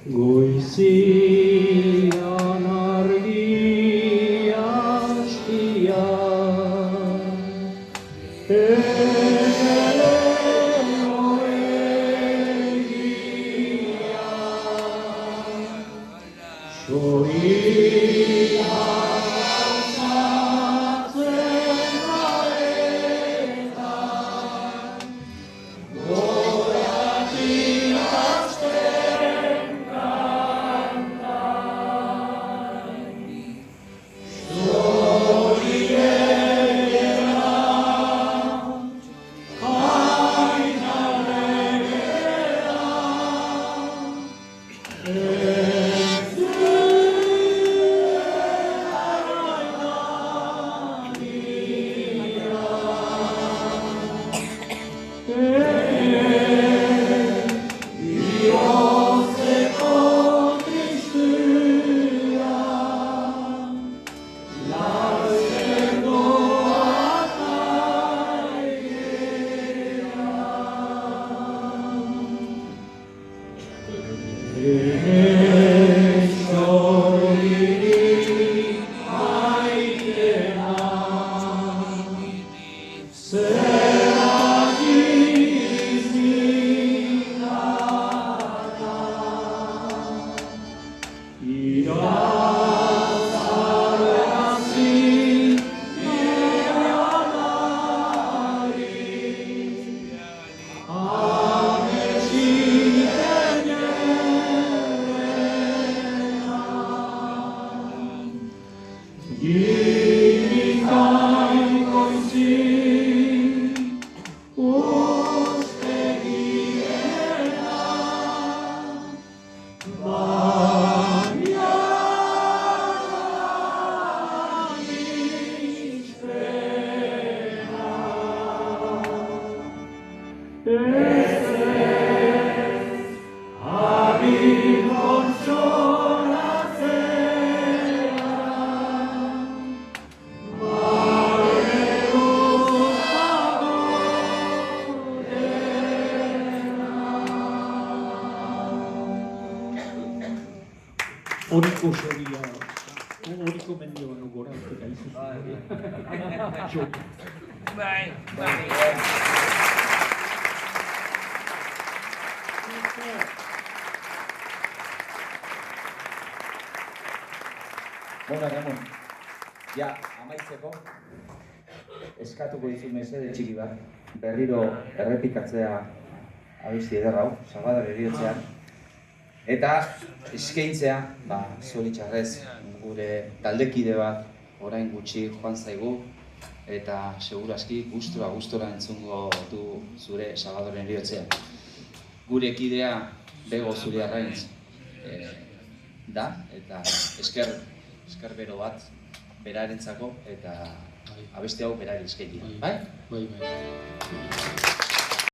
Goizian argi astia, elelo egia, soia gauzatzen gaetan, goratik hasten Horiko soria, horiko mendio bano gora urteka izuzu. Bai. Bona, Ramon, ja, amaitzeko, eskatuko dizu mesede txiki bat, berriro errepikatzea abesti ederra hau, Salvador eriotzean. Eta eskaintzea, zoritxarrez, gure taldekide bat orain gutxi joan zaigu, eta segurazki gustora entzungo du zure Salvador eriotzean. Gure kidea Bego Zuriarraintz da, eta esker bero bat berarentzako, eta abesti hau berari eskaini. Bai? Bai.